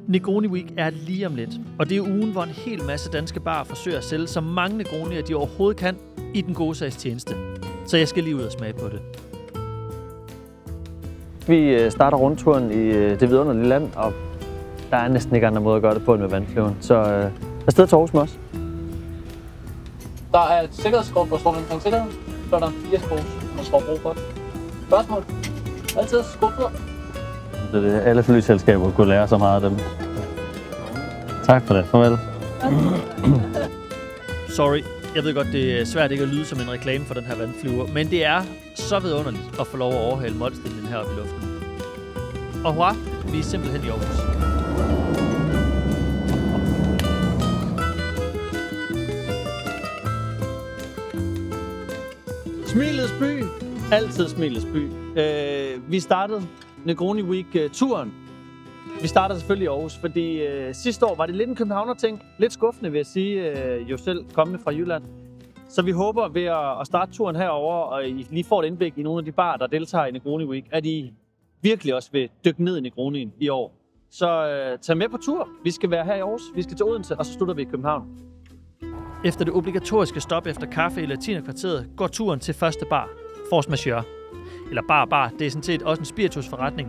Negroni Week er lige om lidt, og det er ugen, hvor en hel masse danske barer forsøger at sælge så mange Negronier, de overhovedet kan, i den gode sags tjeneste. Så jeg skal lige ud og smage på det. Vi starter rundturen i det vidunderlige land, og der er næsten ikke andre måder at gøre det på end med vandflyveren. Så afsted til Aarhus med os. Der er et sikkerhedskort, hvor står der omkring sikkerhed. Så er der 4 sko, man skal bruge for det. Spørgsmål? Altid sko på. Det er det, alle flyselskaber kunne lære så meget af dem. Tak for det. Farvel. Sorry, jeg ved godt, det er svært ikke at lyde som en reklame for den her vandflyver, men det er så vidunderligt at få lov at overhale Molslinjen heroppe i luften. Og hurra, vi er simpelthen i Aarhus. Smilets by. Altid Smilets by. Vi startede Negroni Week-turen. Vi starter selvfølgelig i Aarhus, fordi sidste år var det lidt en københavner-ting. Lidt skuffende, vil jeg sige, jo selv kommende fra Jylland. Så vi håber ved at starte turen herover og I lige får et indblik i nogle af de barer, der deltager i Negroni Week, at I virkelig også vil dykke ned i Negronien i år. Så tag med på tur. Vi skal være her i Aarhus, vi skal til Odense, og så slutter vi i København. Efter det obligatoriske stop efter kaffe i Latinerkvarteret, går turen til første bar, Force Majeure. Eller bar, det er sådan set også en spiritusforretning.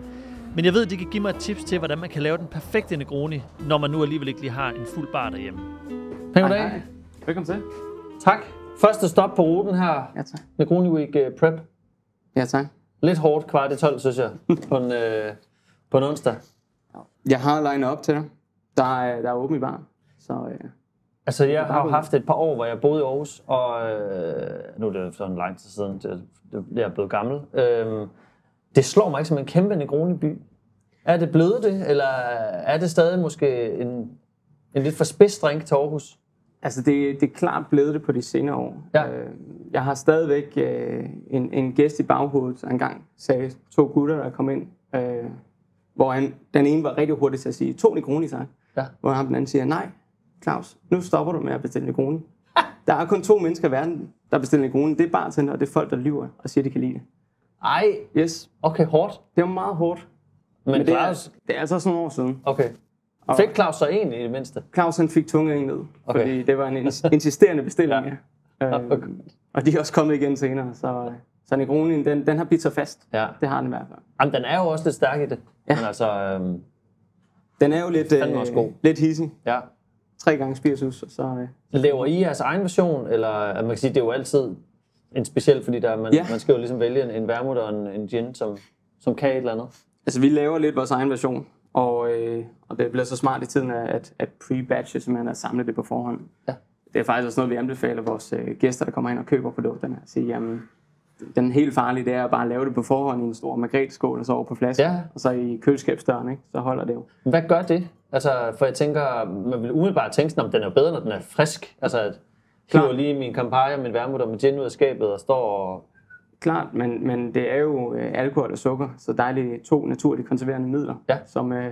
Men jeg ved, de kan give mig et tips til, hvordan man kan lave den perfekte Negroni, når man nu alligevel ikke lige har en fuld bar derhjemme. Pæn goddag. Velkommen til. Tak. Første stop på ruten her. Ja, tak. Negroni Week Prep. Ja, tak. Lidt hårdt, 12, synes jeg, på en onsdag. Jeg har line op til dig. Der er åben i bar. Så, Altså, jeg har jo haft et par år, hvor jeg boede i Aarhus, og nu er det sådan lang tid siden, jeg er blevet gammel. Det slår mig ikke som en kæmpe Negroni-by. Er det blevet det, eller er det stadig måske en lidt for spids drink til Aarhus? Altså, det er klart blevet det på de senere år. Ja. Jeg har stadigvæk en gæst i baghovedet, der engang sagde 2 gutter, der kom ind, hvor den ene var rigtig hurtig til at sige 2 Negroni, tak. Ja. Hvor den anden siger, nej, Claus, nu stopper du med at bestille Negroni. Der er kun 2 mennesker i verden, der bestiller Negroni. Det er bartender, og det er folk, der lyver og siger, de kan lide det. Ej, Yes. okay, hårdt. Det var meget hårdt. Men det Claus... er altså sådan nogle år siden. Okay. Fik Claus så en i det mindste? Claus han fik tungen ned, Okay. fordi det var en insisterende bestilling. Ja. Ja. Og de er også kommet igen senere, så Negronien, den har bidt sig fast. Ja. Det har den i hvert fald. Jamen, den er jo også lidt stærk i det. Ja. Men altså... Den er jo lidt, også god. lidt hissig. Ja. 3 gange spiritus, og så... Laver I jeres egen version, eller man kan sige, det er jo altid en speciel, fordi man skal jo ligesom vælge en vermouth og en gin, som kan et eller andet. Altså, vi laver lidt vores egen version, og det bliver så smart i tiden at pre-batche, simpelthen at samle det på forhånd. Ja. Det er faktisk også noget, vi anbefaler vores gæster, der kommer ind og køber produkterne, at sige, jamen, den helt farlige, det er at bare lave det på forhånd i en stor margretskål, og så over på flasken, og så i køleskabsdøren, ikke? Så holder det jo. Hvad gør det? Altså, for jeg tænker, man vil umiddelbart tænke, at den er jo bedre, når den er frisk. Altså, jeg hiver lige min Campari og min vermouth og min gin ud af skabet og står og... Klart, men det er jo alkohol og sukker, så der er 2 naturligt konserverende midler,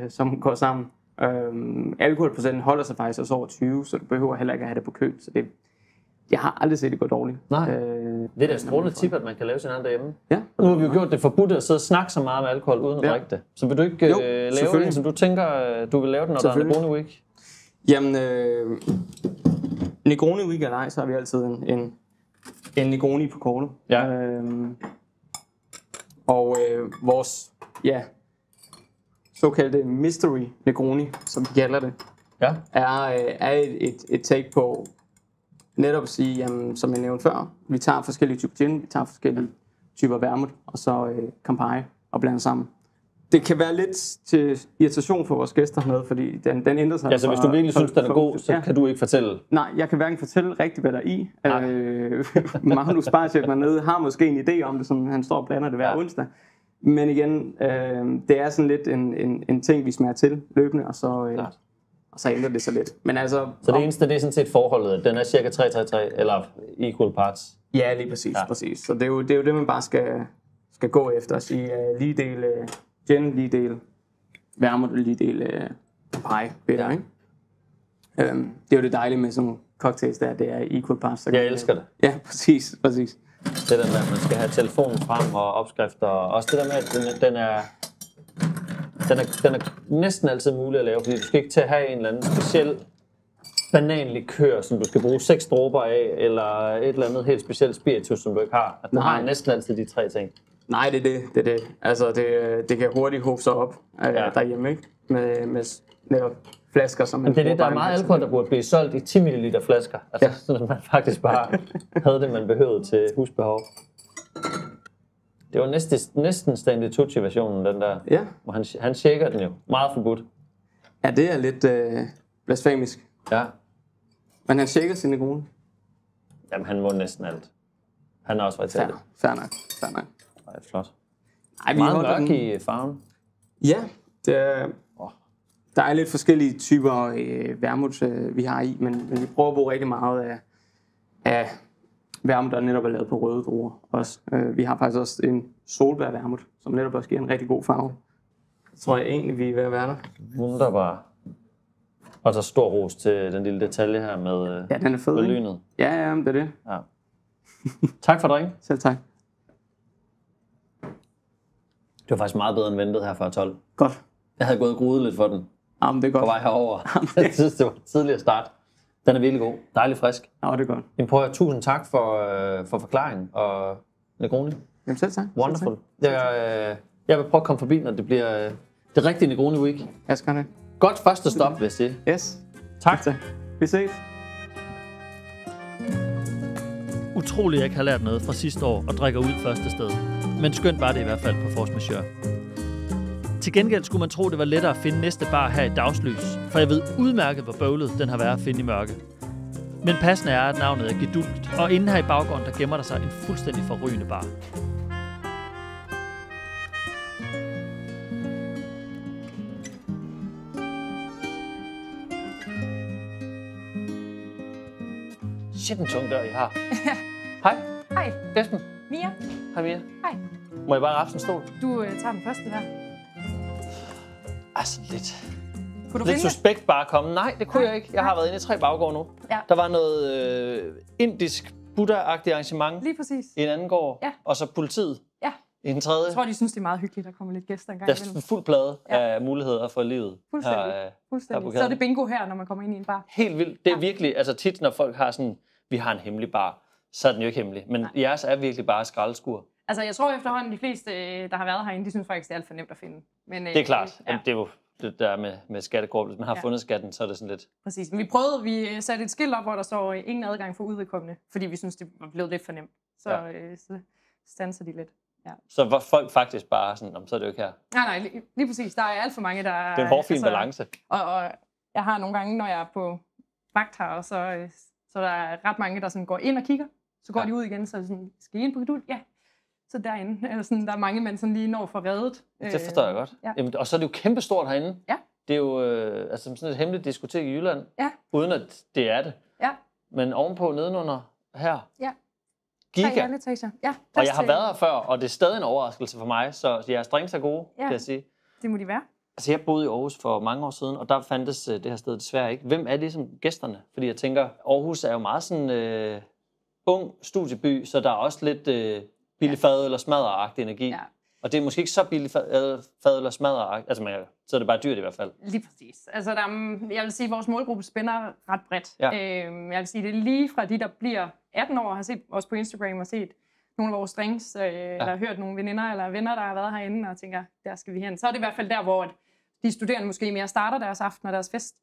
som går sammen. Alkoholprocenten holder sig faktisk også over 20, så du behøver heller ikke at have det på køl. Så jeg har aldrig set det gå dårligt. Nej. Det er da et strålende tip, at man kan lave sin anden derhjemme. Ja. Nu har vi jo gjort det forbudt at sidde og snakke så meget om alkohol uden at drikke det. Så vil du ikke lave en, som du tænker, du vil lave den, når der er Negroni Week? Jamen, Negroni Week eller ej, så har vi altid en Negroni på kortet. Ja. Vores såkaldte mystery Negroni, som vi kalder det, er et take på netop at sige, jamen, som jeg nævnte før, vi tager forskellige typer gin, vi tager forskellige typer vermouth, og så Campari og blander sammen. Det kan være lidt til irritation for vores gæster med, fordi den ændrer sig. Ja, så hvis du virkelig synes, den er god, så kan du ikke fortælle? Nej, jeg kan hverken fortælle rigtigt, hvad der er i. Magnus Barchef dernede har måske en idé om det, som han står og blander det hver onsdag. Men igen, det er sådan lidt en ting, vi smager til løbende, og så ændrer det sig lidt. Men altså, så det eneste, det er sådan set forholdet, den er cirka 3-3-3, eller equal parts? Ja, lige præcis. Præcis. Så det er jo det, man bare skal gå efter, at sige lige del gin, lige del vermouth, lige del pie, bitter, ikke? Det er jo det dejlige med sådan nogle cocktails der, det er equal parts. Jeg elsker det. Ja, præcis. Det der med, at man skal have telefonen frem og opskrifter, og også det der med, at Den er næsten altid mulig at lave, fordi du skal ikke til at have en eller anden speciel bananlikør, som du skal bruge 6 dråber af, eller et eller andet helt specielt spiritus, som du ikke har. Altså, du har næsten altid de 3 ting. Nej, det er det. Altså, det kan hurtigt hobe sig op derhjemme, ikke? Med netop flasker, som man... Men det er det, der er meget alkohol, der burde blive solgt i 10 ml flasker. Altså, så man faktisk bare havde det, man behøvede til husbehov. Det var næsten Stanley Tucci-versionen, den der. Ja. Hvor han shaker den jo. Meget forbudt. Ja, det er lidt blasfemisk. Ja. Men han shaker sin Negroni. Jamen, han må næsten alt. Han er også fra Italien. Fair nok. Det er flot. Ej, meget mørk i farven. Ja, der er lidt forskellige typer vermouth, vi har i, men vi prøver at bruge rigtig meget af vermouth, der netop er lavet på røde druer også. Vi har faktisk også en solbær vermouth, som netop også giver en rigtig god farve. Jeg tror egentlig, vi er ved at være der. Wunderbar. Og så stor ros til den lille detalje her med, den er fed, med lynet. Ja, det er det. Ja. Tak for drink. Selv tak. Det var faktisk meget bedre end ventet her før 12. Godt. Jeg havde gået og gruet lidt for den. Jamen, det er godt. På vej herover. Jeg synes, det var tidligere start. Den er virkelig god. Dejlig frisk. Ja, det er godt. Jamen, prøv at tusind tak for forklaringen og Negroni. Jamen, selv tak. Wonderful. Jeg vil prøve at komme forbi, når det bliver det rigtige Negroni Week. Jeg skal det. Godt første stop, vil jeg sige. Yes. Tak. Vi ses. Utroligt, jeg ikke har lært noget fra sidste år og drikker ud første sted. Men skønt var det i hvert fald på Force Majeure. Til gengæld skulle man tro, det var lettere at finde næste bar her i dagslys, for jeg ved udmærket, hvor bøvlet den har været at finde i mørke. Men passende er, at navnet er Gedulgt, og inden her i baggrunden, der gemmer der sig en fuldstændig forrygende bar. Shit, en tung dør, I har. Hej. Hej. Esben. Mia. Hej, Mia. Hej. Må jeg bare rafse en stol? Du tager den første her. Altså lidt... Kunne du Lidt finde suspekt bare at komme. Nej, det kunne jeg ikke. Jeg har været inde i 3 baggård nu. Ja. Der var noget indisk Buddha-agtigt arrangement Lige præcis. i en anden gård, Ja. og så politiet Ja. i en tredje. Jeg tror, de synes, det er meget hyggeligt, at der kommer lidt gæster en gang Der imellem. er fuld plade af muligheder for livet. Fuldstændig. Fuldstændig. her på Så er det bingo her, når man kommer ind i en bar. Helt vildt. Det er virkelig, altså tit når folk har sådan, vi har en hemmelig bar, så er den jo ikke hemmelig. Men jeres er virkelig bare skraldeskur. Altså, jeg tror efterhånden, de fleste, der har været herinde, de synes faktisk, det er alt for nemt at finde. Men, Det er klart. Ja. Det er jo det der med skattekort. Hvis man har fundet skatten, så er det sådan lidt... Præcis. Men vi satte et skilt op, hvor der står ingen adgang for udvedkommende, fordi vi synes, det var blevet lidt for nemt. Så standser de lidt. Ja. Så var folk faktisk bare sådan, så er det jo ikke her. Nej, lige præcis. Der er alt for mange, der... Det er en hårfin balance. Og jeg har nogle gange, når jeg er på vagt her, så der er ret mange, der sådan går ind og kigger. Så går de ud igen, så er det sådan, skal I ind på Gedulgt? Ja. Så derinde. Eller sådan, der er mange, man sådan lige når for reddet. Det forstår jeg godt. Ja. Jamen, og så er det jo kæmpestort herinde. Ja. Det er jo altså sådan et hemmeligt diskotek i Jylland. Ja. Uden at det er det. Ja. Men ovenpå, nedenunder, her. Ja. Giga. 3 etager. Ja. Og jeg har været her før, og det er stadig en overraskelse for mig. Så jeres drinks er gode, kan jeg sige. Det må de være. Altså, jeg boede i Aarhus for mange år siden, og der fandtes det her sted desværre ikke. Hvem er ligesom gæsterne? Fordi jeg tænker, Aarhus er jo meget sådan ung studieby, så der er også lidt billig fad eller smadret-agtig energi. Ja. Og det er måske ikke så billig fad eller smadret-agtig. Altså, så er det bare dyrt i hvert fald. Lige præcis. Altså, jeg vil sige, at vores målgruppe spænder ret bredt. Ja. Jeg vil sige, det er lige fra de, der bliver 18 år, har set os på Instagram og set nogle af vores drinks, eller hørt nogle veninder eller venner, der har været herinde, og tænker, der skal vi hen. Så er det i hvert fald der, hvor de studerende måske mere starter deres aften og deres fest,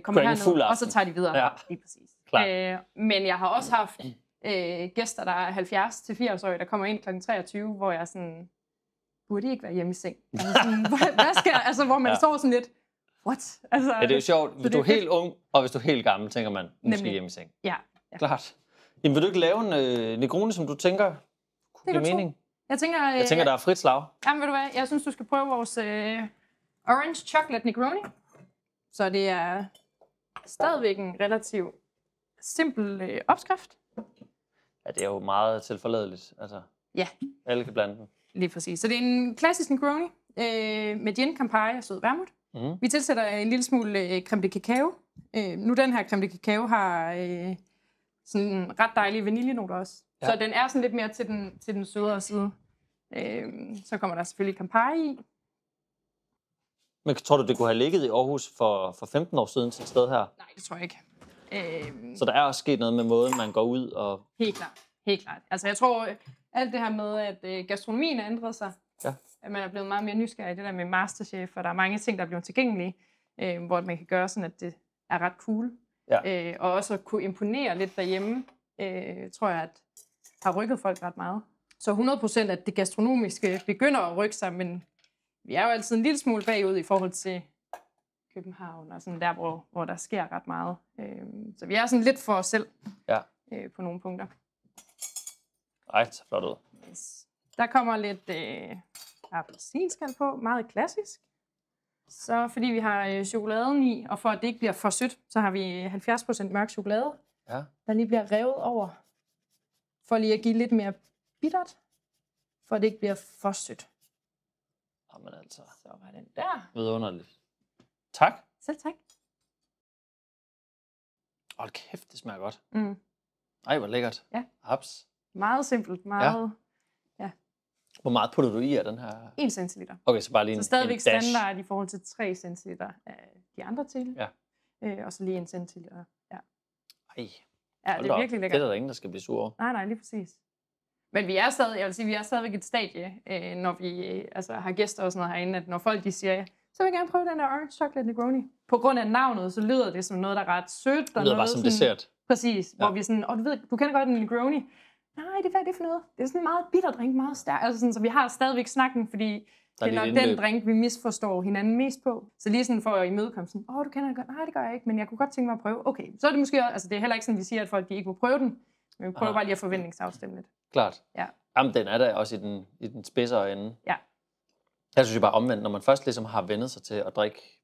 kommer herned, og så tager de videre. Ja. Lige præcis. Men jeg har også haft gæster, der er 70-80-årige, der kommer ind kl. 23, hvor jeg sådan, burde de ikke være hjemme i seng? Altså sådan, hvad skal jeg? Altså, hvor man står sådan lidt, what? Altså, det er jo sjovt. Hvis du er helt ung, og hvis du er helt gammel, tænker man, nu skal hjemme i seng. Ja. Klart. Jamen, vil du ikke lave en Negroni, som du tænker kunne give mening? Jeg tænker, der er frit slag. Jamen, ved du hvad? Jeg synes, du skal prøve vores Orange Chocolate Negroni. Så det er stadigvæk en relativt simpel opskrift. Ja, det er jo meget tilforladeligt. Altså, ja. Alle kan blande den. Lige præcis. Så det er en klassisk Negroni med gin, Campari og sød vermouth. Mm. Vi tilsætter en lille smule creme de cacao. Nu den her creme de cacao har sådan ret dejlige vaniljenoter også. Ja. Så den er sådan lidt mere til den sødere side. Så kommer der selvfølgelig Campari i. Men tror du, det kunne have ligget i Aarhus for 15 år siden til et sted her? Nej, det tror jeg ikke. Så der er også sket noget med måden, man går ud og... Helt klart. Altså jeg tror, alt det her med, at gastronomien er ændret sig, at man er blevet meget mere nysgerrig, det der med Masterchef, og der er mange ting, der er blevet tilgængelige, hvor man kan gøre sådan, at det er ret cool. Ja. Og også at kunne imponere lidt derhjemme, tror jeg, at har rykket folk ret meget. Så 100% at det gastronomiske begynder at rykke sig, men vi er jo altid en lille smule bagud i forhold til København, og sådan der, hvor der sker ret meget. Så vi er sådan lidt for os selv på nogle punkter. Ej, så flot ud. Yes. Der kommer lidt appelsinskal på, meget klassisk. Så fordi vi har chokoladen i, og for at det ikke bliver for sødt, så har vi 70% mørk chokolade, der lige bliver revet over, for lige at give lidt mere bittert, for at det ikke bliver for sødt. Jamen altså. Så var den der. Vidunderligt. Tak. Selv tak. Hold kæft, det smager godt. Mm. Ej, hvor lækkert. Ja. Haps. Meget simpelt, meget... Ja. Hvor meget putter du i af den her? 1 centiliter. Okay, så bare lige så stadigvæk en dash. standard i forhold til 3 centiliter af de andre til. Ja. Og så lige 1 centiliter. Ja. Ej. Ja, det er virkelig lækkert. Det er der ingen, der skal blive sur over. Nej, lige præcis. Men vi er stadig, jeg vil sige, vi er stadigvæk et stadie, når vi har gæster og sådan noget herinde, at når folk de siger, så vil jeg gerne prøve den der orange chocolate Negroni. På grund af navnet, så lyder det som noget, der er ret sødt. Det lyder bare som dessert. Præcis, hvor vi sådan, du ved, du kender godt en Negroni. Nej, hvad er det for noget? Det er sådan en meget bitter drink, meget stærk. Altså sådan, så vi har stadigvæk snakken, fordi det er nok den drink, vi misforstår hinanden mest på. Så lige sådan for at imødekomme sådan, du kender det godt. Nej, det gør jeg ikke, men jeg kunne godt tænke mig at prøve. Okay, så er det måske, altså det er heller ikke sådan, vi siger, at folk de ikke må prøve den. Men vi prøver bare lige at forventningsafstemme lidt. Klart. Ja. Jamen, den er der også i den spidsere ende. Ja. Jeg synes jo bare omvendt, når man først ligesom har vendet sig til at drikke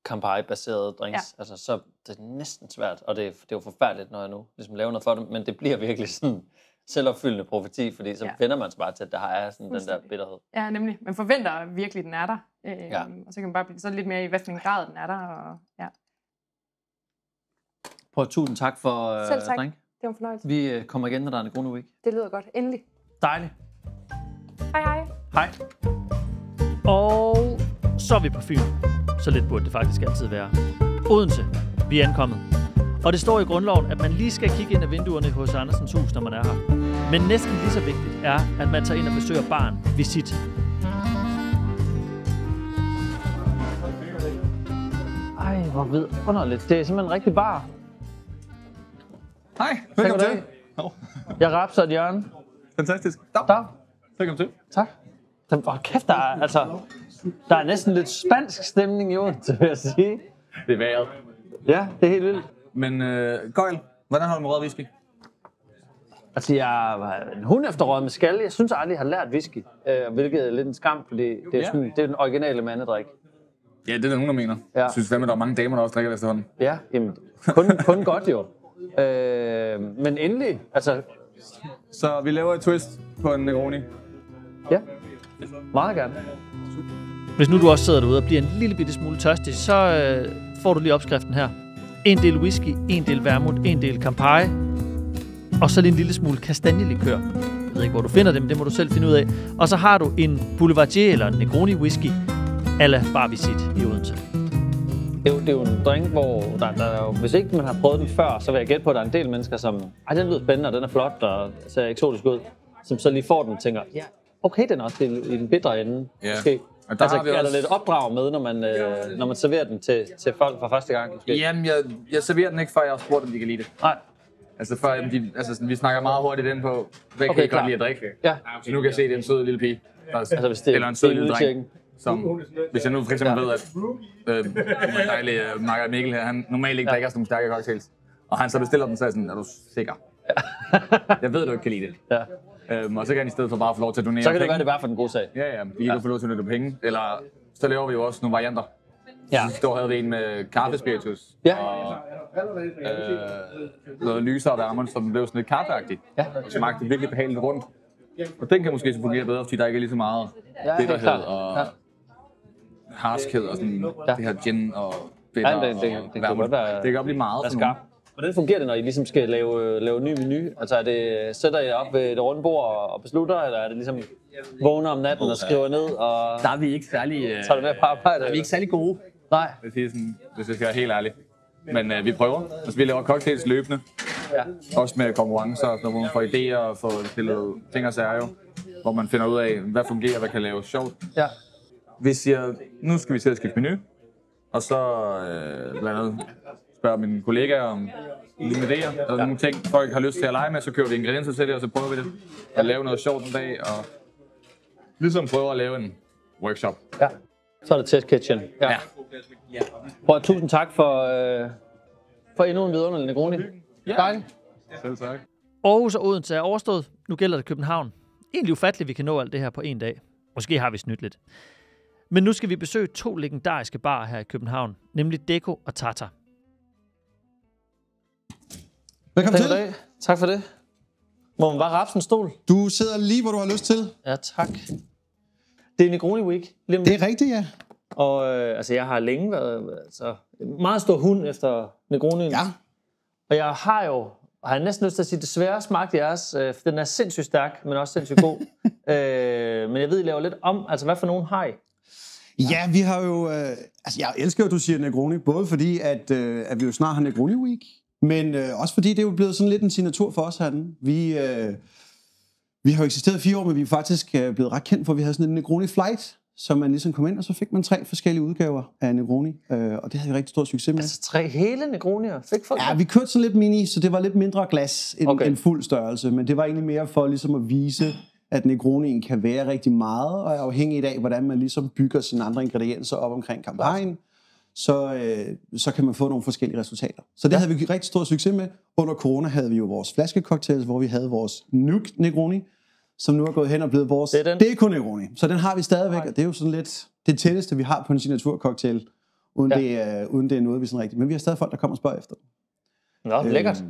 Campari-baserede drinks, så det er næsten svært, og det er jo forfærdeligt, når jeg nu ligesom laver noget for det, men det bliver virkelig sådan selvopfyldende profeti, fordi så vender man sig bare til, at der er sådan den der bitterhed. Ja, nemlig. Man forventer virkelig, at den er der, og så kan man bare blive så lidt mere i, hvad for en grad den er der. Og, Prøv, tusind tak for selv tak. Drink. Det var en fornøjelse. Vi kommer igen, når der er Negroni Week. Det lyder godt. Endelig. Dejligt. Hej. Hej. Og så er vi på Fyn. Så lidt burde det faktisk altid være. Odense. Vi er ankommet. Og det står i grundloven, at man lige skal kigge ind ad vinduerne hos Andersens hus, når man er her. Men næsten lige så vigtigt er, at man tager ind og besøger barn Visit. Ej, hvor vidunderligt. Det er simpelthen en rigtig bar. Hej, velkommen til. Jeg rapser et hjørne. Fantastisk. Dag. Velkommen til. Tak. Kæft, der er næsten lidt spansk stemning i Odense, vil jeg sige. Det er vejret. Ja, det er helt vildt. Men Gøjl, hvordan har du med rød whisky? Altså, jeg er en hund efter rød med skal. Jeg synes aldrig, jeg har lært whisky, hvilket er lidt en skam, fordi det er, sådan, det er den originale mandedrik. Ja, det er der nogen, der mener. Jeg synes fandme, der er mange damer, der også drikker det efterhånden. Ja, jamen, kun godt jo. Men endelig, altså... Så vi laver et twist på en Negroni. Ja, meget gerne. Hvis nu du også sidder derude og bliver en lille bitte smule tørstig, så får du lige opskriften her. 1 del whisky, 1 del vermouth, 1 del Campari, og så lige en lille smule kastanjelikør. Jeg ved ikke, hvor du finder dem, det må du selv finde ud af. Og så har du en Boulevardier eller en Negroni whisky, a la Bar Visit i Odense. Det er jo en drink, hvor der hvis ikke man har prøvet den før, så vil jeg gætte på, at der er en del mennesker, som den lyder spændende, og den er flot, og ser eksotisk ud, som så lige får den og tænker, ja, okay, den er også i den bitre ende. Ja. Måske. Og der altså, har vi er også... der lidt opdrag med, når man serverer den til folk for første gang? Måske? Jamen, jeg serverer den ikke, før jeg har spurgt, om de kan lide det. Nej. Altså, vi snakker meget hurtigt ind på, hvad kan I godt lide at drikke? Ja. Så nu kan jeg se, at det er en sød lille pige. Altså, hvis det eller en sød lille dreng. Som, hvis jeg nu for eksempel ved, at den dejlige Margaret Mikkel her, han normalt ikke drikker sådan nogle stærke cocktails. Og han så bestiller den, så er sådan, er du sikker? Jeg ved, du ikke kan lide det. Ja. Og så kan han i stedet for bare få lov til at donere penge. Så kan det være, det bare for den gode sag. Ja, vi kan få lov til at donere penge. Eller så laver vi jo også nogle varianter. Ja. Sidste år havde vi en med kaffespiritus. Ja. Og noget lysere og varmere, som blev sådan lidt kaffeagtigt. Ja. Og smagte virkelig behageligt rundt. Og den kan måske så fungere bedre, fordi der ikke er lige så meget bitterhed og harskhed og sådan det her gin og bitter. Ja, det kan godt være. Det kan godt blive meget. Skarp. Hvordan fungerer det, når I ligesom skal lave ny menu? Altså sætter I op ved et rundt bord og beslutter, eller er det ligesom vågner om natten og skriver ned? Og Der er vi ikke særlig... tager du med på arbejde? Der er vi ikke særlig gode, Nej. hvis jeg skal være helt ærlig. Men vi prøver. Altså, vi laver cocktails løbende. Ja. Også med konkurrencer, når man får idéer og får stillet ting og sager, hvor man finder ud af, hvad fungerer, hvad kan laves sjovt. Ja. Vi siger, nu skal vi til at skifte menu. Og så blandt andet spørger mine kollegaer om nogle idéer. Og nogle ting, folk har lyst til at lege med, så køber vi ingredienser til det, og så prøver vi det. At lave noget sjovt en dag, og ligesom prøver at lave en workshop. Ja. Så er det Test Kitchen. Ja. Prøv, tusind tak for endnu en vidunderlig Negroni. Ja. Selv tak. Aarhus og Odense er overstået. Nu gælder det København. Egentlig ufatteligt, vi kan nå alt det her på en dag. Måske har vi snydt lidt. Men nu skal vi besøge 2 legendariske barer her i København, nemlig Deco og Tata. Velkommen til. Tak for det. Må man bare rapse en stol? Du sidder lige, hvor du har lyst til. Ja, tak. Det er Negroni Week. Det er rigtigt, ja. Og jeg har længe været meget stor hund efter Negronien. Ja. Og jeg har næsten lyst til at sige, desværre smagte jeres. Den er sindssygt stærk, men også sindssygt god. Men jeg ved, I laver lidt om. Altså, hvad for nogen har I? Ja, vi har jo... jeg elsker jo, du siger Negroni, både fordi, at vi jo snart har Negroni Week, men også fordi det er jo blevet sådan lidt en signatur for os herinde. Vi har jo eksisteret 4 år, men vi er faktisk blevet ret kendt for, at vi havde sådan en Negroni Flight, så man ligesom kom ind, og så fik man 3 forskellige udgaver af Negroni, og det havde vi rigtig stor succes med. Altså 3 hele Negronier? Fik folk? Ja, vi kørte sådan lidt mini, så det var lidt mindre glas end fuld størrelse, men det var egentlig mere for ligesom at vise, at Negronien kan være rigtig meget, og er afhængig af, hvordan man ligesom bygger sine andre ingredienser op omkring kampagnen, så kan man få nogle forskellige resultater. Så det havde vi rigtig stor succes med. Under corona havde vi jo vores flaskecocktails, hvor vi havde vores Nuke Negroni, som nu er gået hen og blevet vores Deco Negroni. Så den har vi stadigvæk, og det er jo sådan lidt det tætteste, vi har på en signaturcocktail, uden det er noget, vi sådan rigtigt. Men vi har stadig folk, der kommer og spørger efter. Nå, lækkert.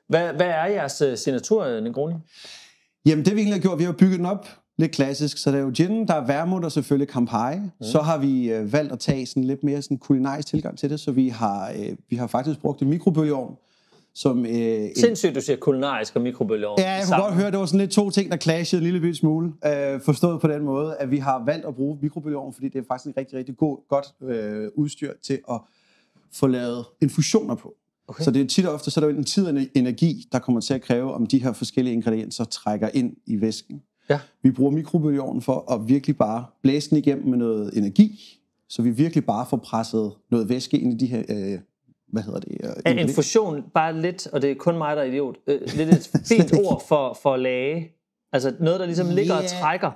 Hvad er jeres signatur Negroni? Jamen det vi egentlig har gjort, vi har bygget den op lidt klassisk, så der er jo gin, der er vermouth og selvfølgelig Campari. Så har vi valgt at tage sådan lidt mere sådan kulinarisk tilgang til det, så vi har faktisk brugt en mikrobølgeovn. Sindssygt, du siger kulinarisk og mikrobølgeovn. Ja, jeg kunne godt høre, at det var sådan lidt 2 ting, der clashede en lille smule. Forstået på den måde, at vi har valgt at bruge mikrobølgeovn, fordi det er faktisk en rigtig, rigtig godt udstyr til at få lavet infusioner på. Okay. Så det er tit og ofte, så er der jo en tid og energi, der kommer til at kræve, om de her forskellige ingredienser trækker ind i væsken. Ja. Vi bruger mikrobølgeovnen for at virkelig bare blæse den igennem med noget energi, så vi virkelig bare får presset noget væske ind i de her... infusion, bare lidt, og det er kun mig, der er idiot. Lidt et fint ord for lage. Altså noget, der ligesom ligger og trækker.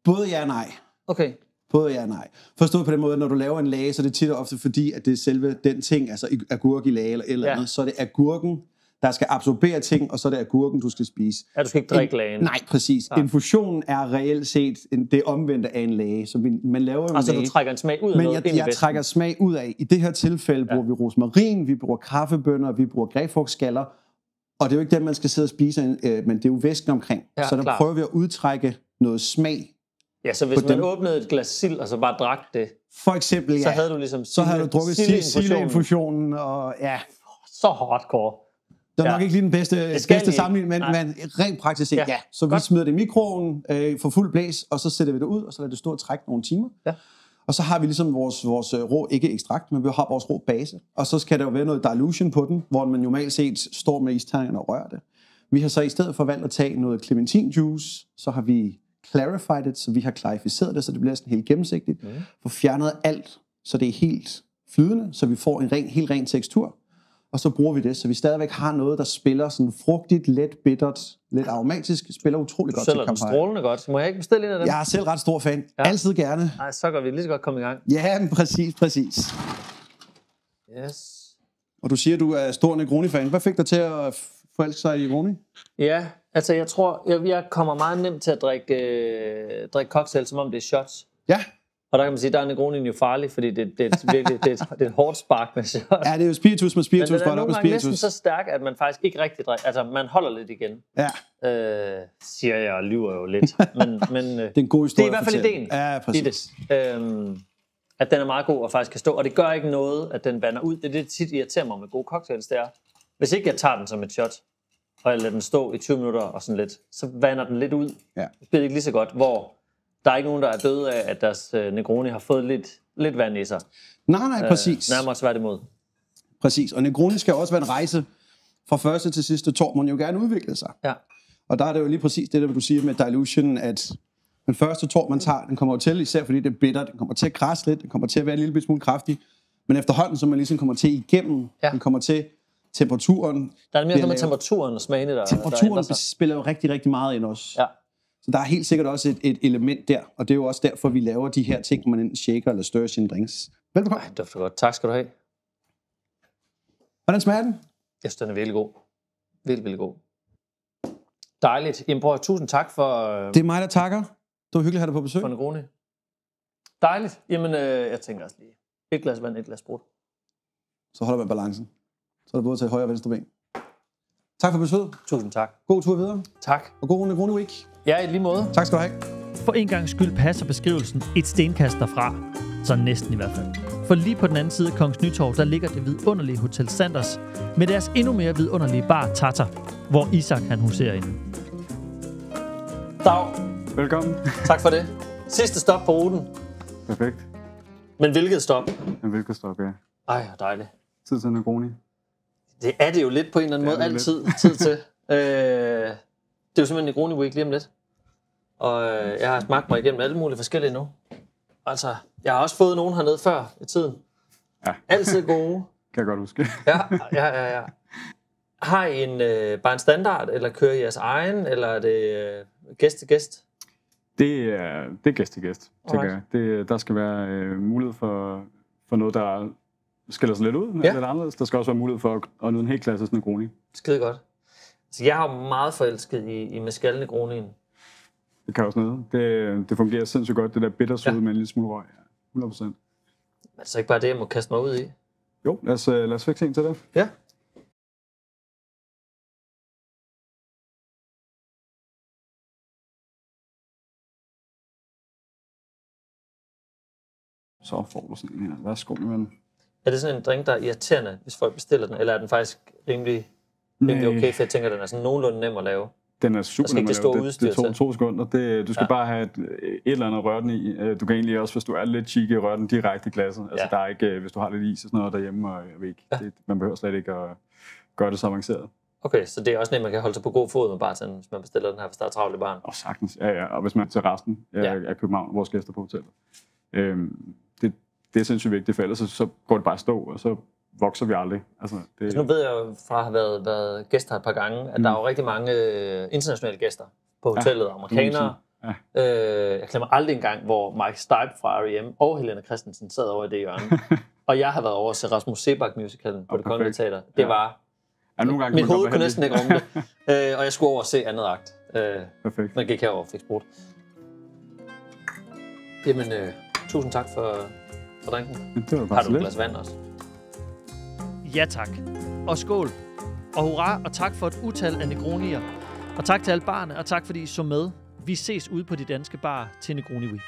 Både ja og nej. Okay. Både ja og nej. Forstået på den måde, når du laver en lage, så er det tit og ofte fordi, at det er selve den ting, altså agurk i lage eller andet, så er det agurken, der skal absorbere ting, og så er det agurken, du skal spise. Ja, du skal ikke drikke lagen. Nej, præcis. Ja. Infusionen er reelt set det omvendte af en lage. Så man laver jo altså, en lage. Du trækker en smag ud af men noget jeg trækker smag ud af. I det her tilfælde bruger vi rosmarin, vi bruger kaffebønner, vi bruger grapefrugtskaller. Og det er jo ikke dem, man skal sidde og spise, men det er jo væsken omkring. Ja, så der prøver vi at udtrække noget smag. Ja, så hvis man åbnede et glas sild, og så bare drak det. For eksempel, så havde du ligesom så havde du drukket sildeinfusionen, og ja. Så hardcore. Det er nok ikke lige den bedste sammenligning, men rent praktisk set, ja. Så vi smider det i mikroovnen for fuld blæs, og så sætter vi det ud, og så lader det stå og trække nogle timer. Ja. Og så har vi ligesom vores rå, ikke ekstrakt, men vi har vores rå base. Og så skal der jo være noget dilution på den, hvor man normalt set står med isterningen og rører det. Vi har så i stedet for valgt at tage noget clementin juice, så har vi clarified det, så vi har klarificeret det, så det bliver sådan helt gennemsigtigt. For fjernet alt, så det er helt flydende, så vi får en helt ren tekstur. Og så bruger vi det, så vi stadigvæk har noget, der spiller sådan frugtigt, let bittert, lidt aromatisk, spiller utrolig godt til Campari. Du sælger den strålende godt. Må jeg ikke bestille en af dem? Jeg er selv ret stor fan. Ja. Altid gerne. Nej, så kan vi lige så godt komme i gang. Ja, men præcis. Yes. Og du siger, at du er stor Negroni-fan. Hvad fik dig til at forelske sig i Negroni? Ja, altså jeg tror, jeg kommer meget nemt til at drikke cocktail, som om det er shots. Ja. Og der kan man sige, at der er Negronien jo farlig, fordi det er virkelig det er et hårdt spark med shots. Ja, det er jo spiritus med spiritus. Men den er nogle gange næsten så stærk, at man faktisk ikke rigtig drikker. Altså, man holder lidt igen. Ja. Siger jeg og lyver jo lidt. Men det er en god historie. Det er i hvert fald ideen i det. At den er meget god og faktisk kan stå. Og det gør ikke noget, at den vander ud. Det er det tit irriterer mig med gode cocktails, det er, Hvis ikke jeg tager den som et shot, og jeg lader den stå i 20 minutter og sådan lidt, så vander den lidt ud. Ja. Det bliver ikke lige så godt, hvor der er ikke nogen, der er døde af, at deres Negroni har fået lidt vand i sig. Nej, præcis. Nærmere tværtimod. Præcis, og Negroni skal også være en rejse fra første til sidste tår, man jo gerne udvikle sig. Ja. Og der er det jo lige præcis det, der du siger med dilution, at den første tår, man tager, den kommer til, især fordi det er bitter, den kommer til at krasse lidt, den kommer til at være en lille smule kraftig, men efterhånden, så man ligesom kommer til igennem, den kommer til temperaturen. Der er mere noget med temperaturen og smagene, der temperaturen spiller jo rigtig, rigtig meget ind også. Ja. Så der er helt sikkert også et element der, og det er jo også derfor, vi laver de her ting, man enten shaker eller stører sine drinks. Velbekomme. Det dufter godt. Tak skal du have. Hvordan smager den? Jeg synes, den er virkelig god. Virkelig god. Dejligt. Jamen, bror, tusind tak for... Det er mig, der takker. Det var hyggeligt at have dig på besøg. For Negroni. Dejligt. Jamen, jeg tænker også lige. Et glas vand, et glas brud. Så holder man balancen. Så er der både til højre og venstre ben. Tak for besøget. Tusind tak. God tur videre. Tak. Og god Negroni Week. Ja, i lige måde. Tak skal du have. For en gang skyld passer beskrivelsen et stenkast derfra. Så næsten i hvert fald. For lige på den anden side af Kongens Nytorv, der ligger det vidunderlige Hotel Sanders med deres endnu mere vidunderlige bar Tata, hvor Isak han huserer inde. Dag. Velkommen. Tak for det. Sidste stop på ruten. Perfekt. Men hvilket stop? Men hvilket stop, ja. Ej, dejligt. Tid til Negroni. Det er det jo lidt på en eller anden måde. Altid tid til. Det er jo simpelthen Negroni Week lige om lidt. Og jeg har smagt mig igennem alle mulige forskellige nu. Altså, jeg har også fået nogen hernede før i tiden. Ja. Altid gode. Kan jeg godt huske. Ja. Har I bare en standard, eller kører I jeres egen, eller er det gæst til gæst? Det er gæst til gæst, tænker jeg. Der skal være mulighed for noget, der skiller sig lidt ud, lidt anderledes. Der skal også være mulighed for at nyde en helt klassisk Negroni. Skide godt. Så jeg har meget forelsket i mezcal Negronien. Det kan også noget. Det fungerer sindssygt godt, det der bittersøde med en lille smule røg. 100%. Men så ikke bare det, jeg må kaste mig ud i? Jo, lad os fikse en til det. Ja. Så får du sådan en her. Værsgo, men... Er det sådan en drink, der er irriterende, hvis folk bestiller den? Eller er den faktisk rimelig okay, for jeg tænker, den er sådan nogenlunde nem at lave? Den er super nem at lave. Det tog 2 sekunder. Du skal bare have et eller andet røre den i. Du kan egentlig også, hvis du er lidt cheeky, røre den direkte i glasset. Altså der er ikke, hvis du har lidt is og sådan noget derhjemme, og jeg ved ikke, man behøver slet ikke at gøre det så avanceret. Okay, så det er også nemt, man kan holde sig på god fod med bartenderen, hvis man bestiller den her, hvis der er travlt i baren? Og sagtens, ja. Og hvis man til resten af København, vores gæster på hotellet. Det er sindssygt vigtigt, for ellers så går det bare at stå, og så vokser vi aldrig. Altså, nu ved jeg jo fra at have været gæst her et par gange, at der er jo rigtig mange internationale gæster på hotellet, amerikanere. Jeg glemmer aldrig en gang, hvor Mike Stipe fra R.E.M. og Helena Christensen sad over i det hjørne. Og jeg har været over til Rasmus Sebak musicalen på Det Kongelige Teater. Det var... mit hoved kunne næsten ikke rumme det. Og jeg skulle over og se andet akt. Perfekt. Men gik herover og fik sprudt. Jamen, tusind tak for drinken. Har du et glas vand også? Ja tak. Og skål. Og hurra, og tak for et utal af Negronier. Og tak til alle barne, og tak fordi I så med. Vi ses ude på de danske barer til Negroni Week.